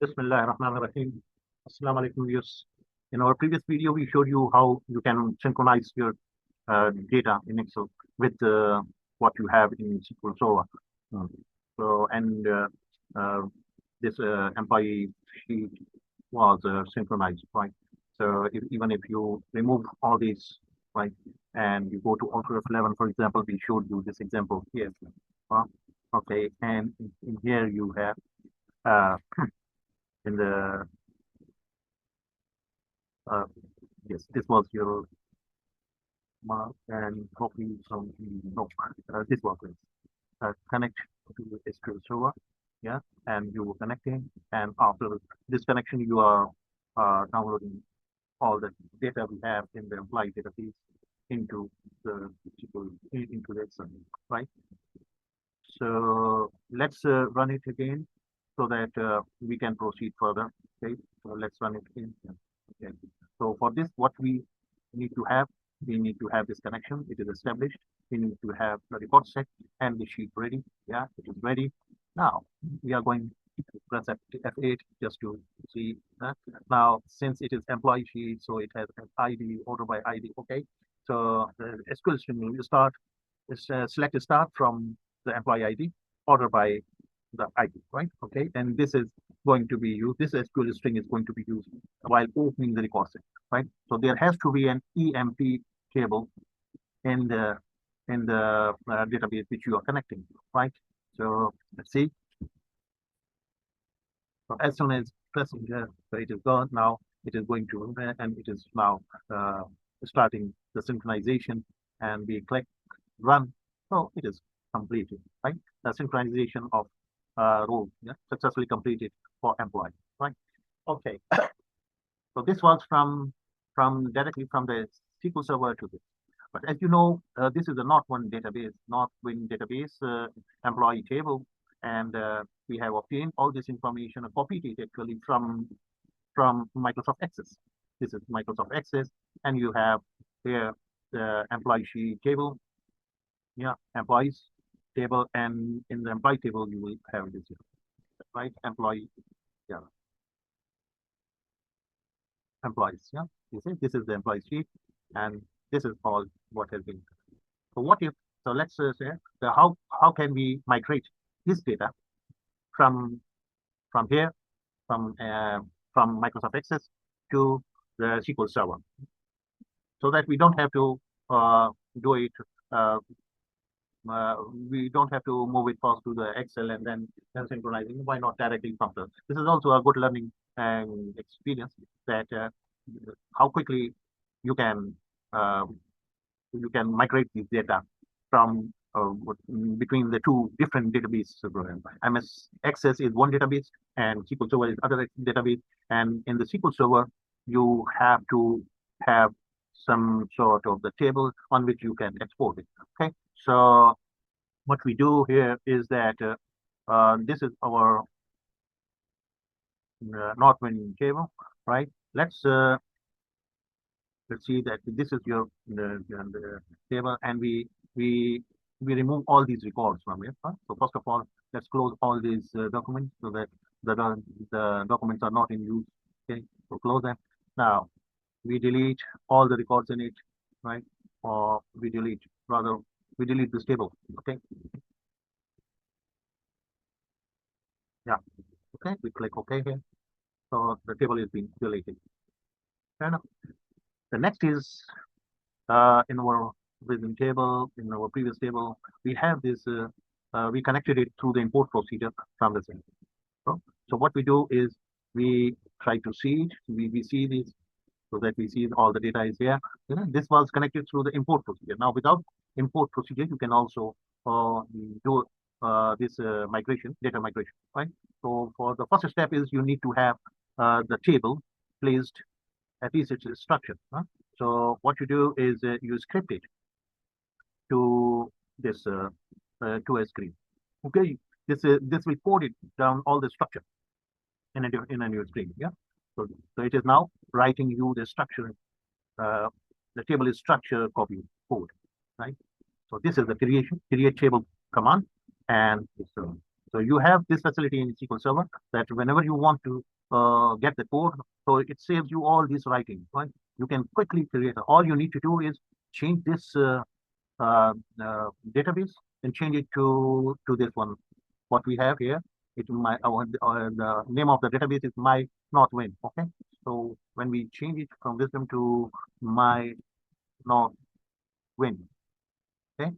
Bismillahirrahmanirrahim. Assalamu alaikum viewers. In our previous video, we showed you how you can synchronize your data in Excel with what you have in SQL Server. Uh, so, this employee sheet was synchronized, right? So, even if you remove all these, right, and you go to Auto F11, for example, we showed you this example here. Uh, okay, and in here you have uh, in the uh, yes, this was your mark and copy from no, this was it. Connect to the SQL server, yeah, and you were connecting, and after this connection, you are downloading all the data we have in the employee database into the SQL into the Excel, right? So let's run it again so that we can proceed further. Okay, so let's run it again. Okay. So for this, what we need to have, we need to have this connection. It is established. We need to have the record set and the sheet ready. Yeah, it is ready. Now we are going to press F8 just to see that. Now, since it is employee sheet, so it has an ID, order by ID. Okay. So the SQL string will start, select start from the employee ID, order by the ID, right? Okay, and this is going to be used. This SQL string is going to be used while opening the record set, right? So there has to be an EMP table in the database which you are connecting to, right? So let's see. So as soon as pressing here, so it is gone. Now it is going to and it is now uh, starting the synchronization, and we click run. So it is completed, right? The synchronization of role, yeah, successfully completed for employee, right? Okay. So this was from directly from the SQL Server to this. But as you know, this is a not one database, not one database employee table, and we have obtained all this information, copied it actually from Microsoft Access. This is Microsoft Access, and you have here the employee sheet table, yeah, employees table, and in the employee table you will have this here, right? Employee, yeah, employees, yeah. You see, this is the employee sheet, and this is all what has been. So what if? So let's say, so how can we migrate this data from here from Microsoft Access to the SQL Server, so that we don't have to do it. Uh, we don't have to move it first to the Excel and then synchronizing. Why not directly from the? This is also a good learning experience that how quickly you can uh, you can migrate these data from between the two different database programs. MS Access is one database and SQL Server is other database. And in the SQL Server, you have to have some sort of the table on which you can export it. Okay, so what we do here is that this is our Northwind table, right? Let's see that this is your the table, and we remove all these records from it. Huh? So first of all, let's close all these documents so that the documents are not in use. Okay, so close them. Now we delete all the records in it, right? Or we delete rather we delete this table. Okay, yeah. Okay, we click OK here. So the table is being deleted. Fair enough. The next is in our within table, in our previous table, we have this, we connected it through the import procedure from the same. So what we do is we try to see it, we see this so that we see all the data is here. You know, this was connected through the import procedure. Now without import procedure, you can also do this migration, data migration, right? So for the first step is you need to have the table placed at least it's structured. Huh? So what you do is you script it to this to a screen. Okay, this will code it down all the structure in a new screen. Yeah. So it is now writing you the structure. Uh, the table is structure copy code, right? So this is the create table command, and so So you have this facility in SQL Server that whenever you want to get the code, so it saves you all this writing, right? You can quickly create. All you need to do is change this database and change it to this one. What we have here, it my the name of the database is my North Wind. Okay, so when we change it from Wisdom to my North Wind, okay,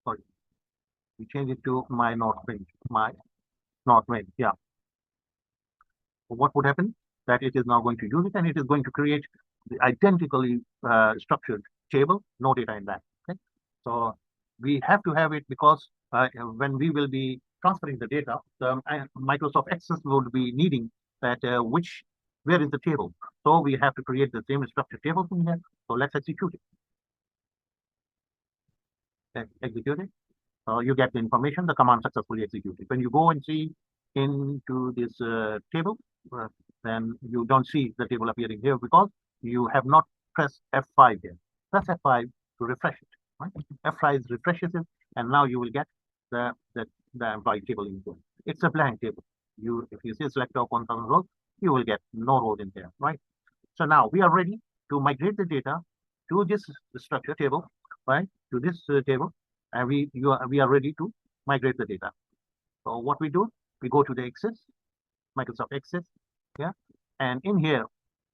sorry, we change it to my North Wind, my North Wind. Yeah, what would happen? That it is now going to use it and it is going to create the identically structured table, no data in that. Okay, so we have to have it because when we will be transferring the data, the Microsoft Access would be needing that where is the table. So we have to create the same structured table from here. So let's execute it. Execute it. You get the information, the command successfully executed. When you go and see into this table, uh, then you don't see the table appearing here because you have not pressed F5 here. Press F5 to refresh it. Right? F5 refreshes it, and now you will get the employee table in here. It's a blank table. If you say select top 1000 rows, you will get no rows in there, right? So now we are ready to migrate the data to this structure table, right? To this table, and we are ready to migrate the data. So what we do, we go to the Access, Microsoft Access, yeah, and in here,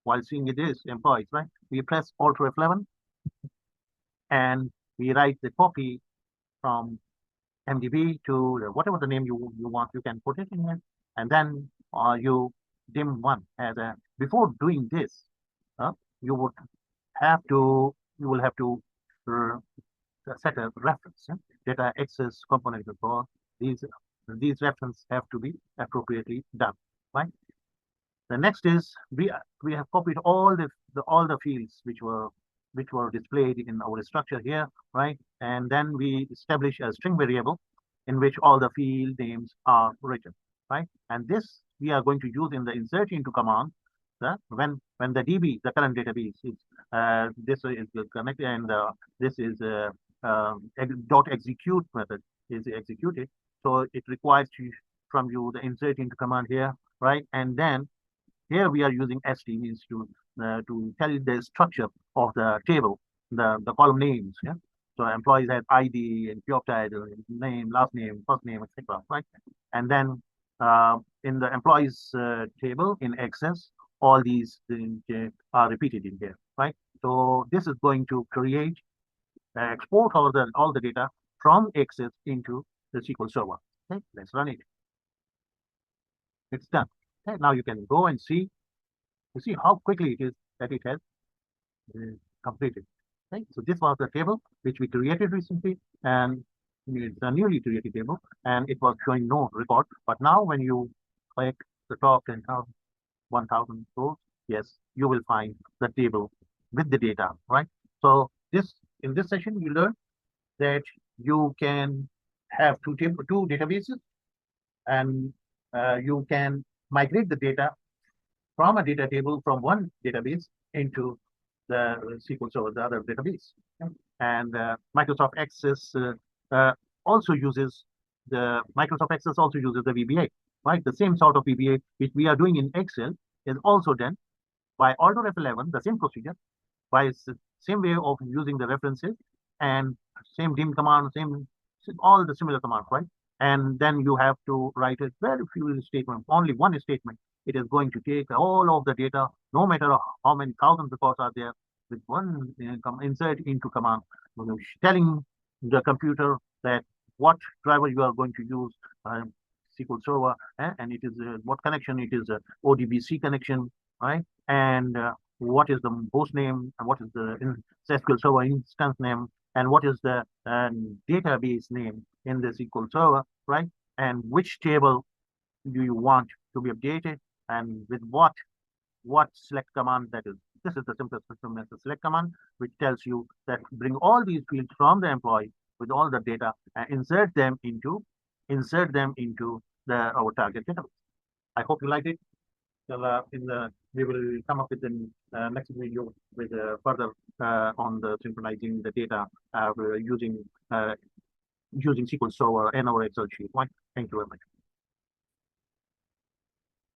while seeing it is employees, right? We press Alt F11 and we write the copy from MDB to whatever the name you want, you can put it in here, and then you dim one as a. Before doing this, you would have to you will have to uh, set a reference. Yeah? Data access component for these references have to be appropriately done. Right. The next is we have copied all the fields which were displayed in our structure here, right? And then we establish a string variable in which all the field names are written, right? And this we are going to use in the insert into command. When the DB, the current database is this is connected and this is dot execute method is executed. So it requires from you the insert into command here, right? And then here we are using st means to tell the structure of the table, the column names. Yeah. So employees have ID and job title, name, last name, first name, etc. Right. And then in the employees table in Access, all these are repeated in here. Right. So this is going to create export all the data from Access into the SQL Server. Okay. Let's run it. It's done. Okay. Now you can go and see you see how quickly it is that it has uh, completed. Right? So this was the table which we created recently, and it's a newly created table, and it was showing no record. But now when you click the top 10,000, 1,000 rows, yes, you will find the table with the data, right? So in this session, you learn that you can have two databases, and you can migrate the data from a data table from one database into the SQL Server, the other database. And Microsoft Access also uses Microsoft Access also uses the VBA, right? The same sort of VBA which we are doing in Excel is also done by Alt F11, the same procedure, by same way of using the references and same dim command, same all the similar commands, right? And then you have to write a very few statements, only one statement. It is going to take all of the data, no matter how many thousand records are there, with one insert into command, telling the computer that what driver you are going to use, SQL Server, and it is what connection it is, ODBC connection, right? And what is the host name, and what is the SQL Server instance name, and what is the database name in the SQL Server, right? And which table do you want to be updated, and with what select command that is. This is the simplest system as the select command, which tells you that bring all these fields from the employee with all the data and insert them into our target database. I hope you liked it. So, we will come up with the next video with further on the synchronizing the data using using SQL Server and our Excel sheet. Right? Thank you very much.